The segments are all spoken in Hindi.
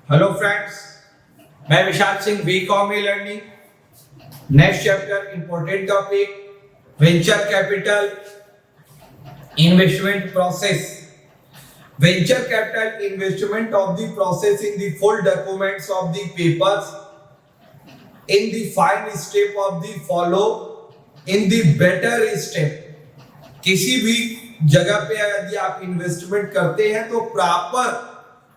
हेलो फ्रेंड्स, मैं Vishal Singh BCom e learning. Next chapter important topic venture capital investment process. Venture capital investment of the process in the full documents of the papers in the final step of the follow in the better step। किसी भी जगह पे यदि आप इन्वेस्टमेंट करते हैं तो प्रॉपर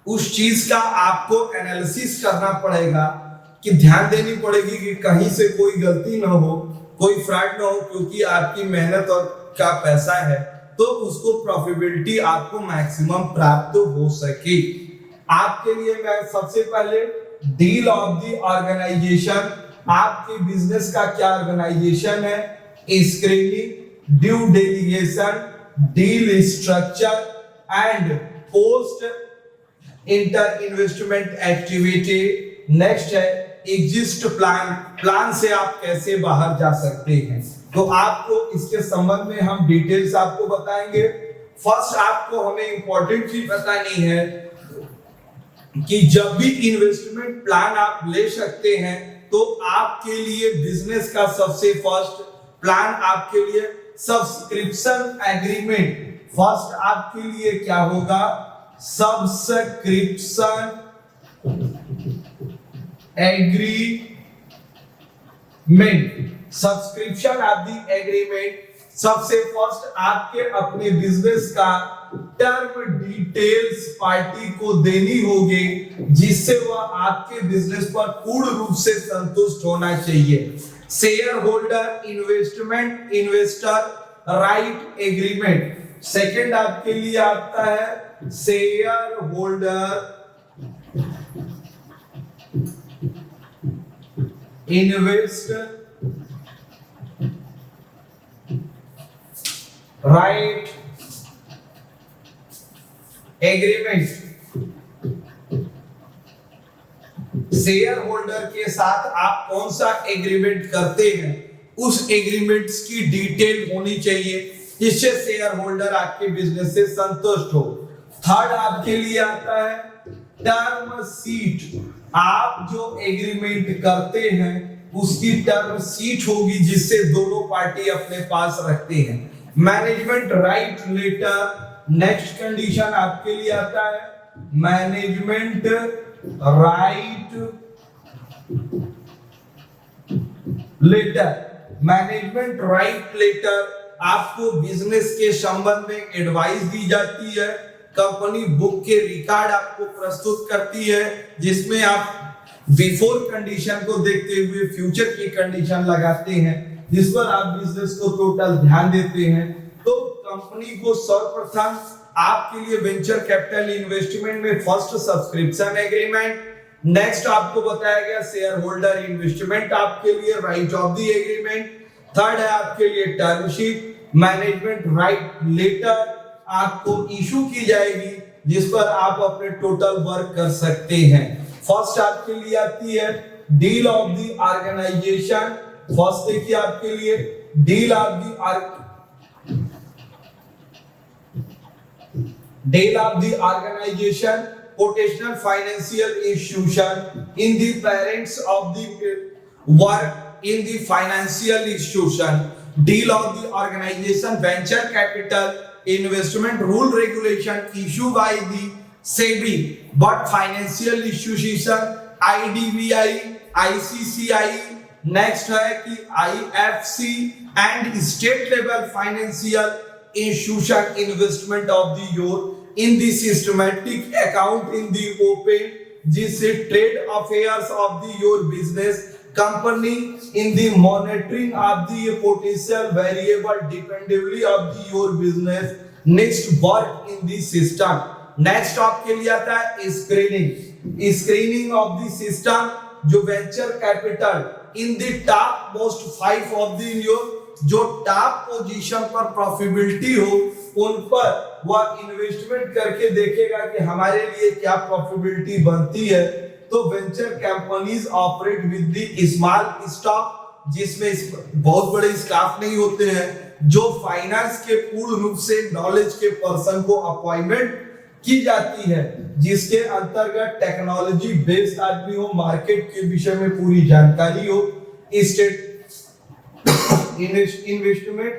उस चीज का आपको एनालिसिस करना पड़ेगा, कि ध्यान देनी पड़ेगी कि कहीं से कोई गलती ना हो, कोई फ्रॉड ना हो, क्योंकि आपकी मेहनत और का पैसा है तो उसको प्रॉफिटेबिलिटी आपको मैक्सिमम प्राप्त हो सके। आपके लिए मैं सबसे पहले डील ऑफ द ऑर्गेनाइजेशन, आपके बिजनेस का क्या ऑर्गेनाइजेशन है, screening, due delegation, deal structure and post inter investment activity. Next है एग्जिस्ट प्लान, प्लान से आप कैसे बाहर जा सकते हैं। तो आपको इसके संबंध में हम डिटेल्स आपको बताएंगे। फर्स्ट आपको हमें इंपॉर्टेंट चीज बतानी है कि जब भी इन्वेस्टमेंट प्लान आप ले सकते हैं तो आपके लिए बिजनेस का सबसे फर्स्ट प्लान आपके लिए सब्सक्रिप्शन एग्रीमेंट। फर्स्ट आपके लिए क्या होगा, subscription agreement. Subscription of the agreement सबसे फर्स्ट आपके अपने बिजनेस का टर्म डिटेल्स पार्टी को देनी होगी, जिससे वह आपके बिजनेस पर पूर्ण रूप से संतुष्ट होना चाहिए। Share holder investment investor right agreement. Second आपके लिए आता है share holder investor right agreement. Share holder के साथ आप कौन सा एग्रीमेंट करते हैं, उस एग्रीमेंट्स की डिटेल होनी चाहिए, जिससे शेयर होल्डर आपके बिजनेस से संतुष्ट हो। थर्ड आपके लिए आता है टर्म शीट। आप जो एग्रीमेंट करते हैं उसकी टर्म शीट होगी, जिससे दोनों पार्टी अपने पास रखते हैं। Management right letter. Next condition आपके लिए आता है management right letter. Management right letter आपको बिजनेस के संबंध में एडवाइस दी जाती है। कंपनी बुक के रिकॉर्ड आपको प्रस्तुत करती है, जिसमें आप बिफोर कंडीशन को देखते हुए फ्यूचर की कंडीशन लगाते हैं, जिस पर आप बिजनेस को टोटल ध्यान देते हैं। तो कंपनी को सर्वप्रथम आपके लिए वेंचर कैपिटल इन्वेस्टमेंट में फर्स्ट सब्सक्रिप्शन एग्रीमेंट, नेक्स्ट आपको बताया गया शेयर होल्डर इन्वेस्टमेंट आपके लिए right of the agreement, third है आपके लिए term sheet, management right letter आपको इशू की जाएगी, जिस पर आप अपने टोटल वर्क कर सकते हैं। फर्स्ट आपके लिए आती है deal of the organization. First देखिए आपके लिए deal of the organization, potential financial institution in the parents of the work in the financial institution. Deal of the organization venture capital investment rule regulation issued by the SEBI, but financial institution IDBI, ICCI, next है कि IFC and state level financial institution investment of the year in the systematic account in the open, जिससे trade affairs of the your business company in the monitoring of the potential variable dependably of the your business next work in the system। Next आपके लिए आता है screening. Screening of the system, जो venture capital in the top most 5 of the your, जो टॉप पोजीशन पर प्रॉफिटेबिलिटी हो, उन पर वह इन्वेस्टमेंट करके देखेगा कि हमारे लिए क्या प्रॉफिटेबिलिटी बनती है। तो venture companies operate with the small staff, जिसमें बहुत बड़े स्टाफ नहीं होते हैं, जो फाइनेंस के पूर्ण रूप से नॉलेज के पर्सन को अपॉइंटमेंट की जाती है, जिसके अंतर्गत टेक्नोलॉजी बेस्ड आदमी हो, मार्केट के विषय में पूरी जानकारी हो, state investment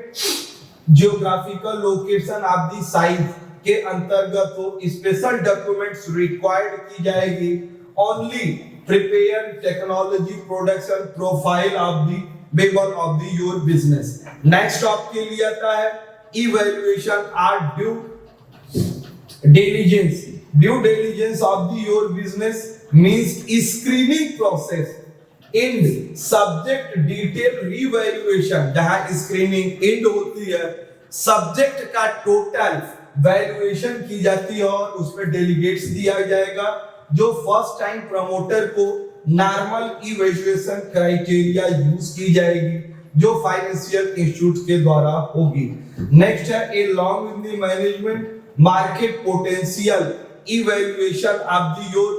geographical location of the site के अंतर्गत हो, स्पेशल डॉक्यूमेंट्स रिक्वायर्ड की जाएगी, only prepare technology production profile of the member of the your business. Next आपके लिए आता है evaluation or due diligence. Due diligence of the your business means screening process in subject detail revaluation, जहां screening end होती है, सब्जेक्ट का टोटल वैल्यूएशन की जाती है और उसमें डेलीगेट्स दिया जाएगा जो फर्स्ट टाइम प्रमोटर को नॉर्मल इवैल्यूएशन क्राइटेरिया यूज की जाएगी जो फाइनेंशियल इंस्टीट्यूट के द्वारा होगी। नेक्स्ट है a long in the management market potential evaluation of the your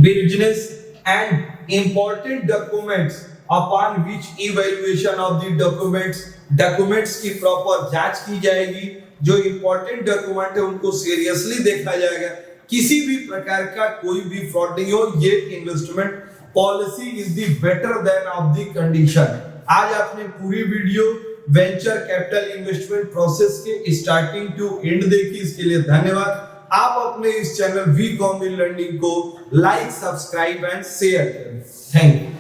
business and important documents upon which evaluation of the documents की प्रॉपर जांच की जाएगी। जो इंपॉर्टेंट डॉक्यूमेंट है उनको सीरियसली देखा जाएगा, किसी भी प्रकार का कोई भी फ्रॉड नहीं हो। ये investment policy is the better than of the condition. आज आपने पूरी video venture capital investment process के स्टार्टिंग टू एंड देखी, इसके लिए धन्यवाद। आप अपने इस चैनल वी कॉम लर्निंग को लाइक, सब्सक्राइब एंड शेयर करें। Thank you.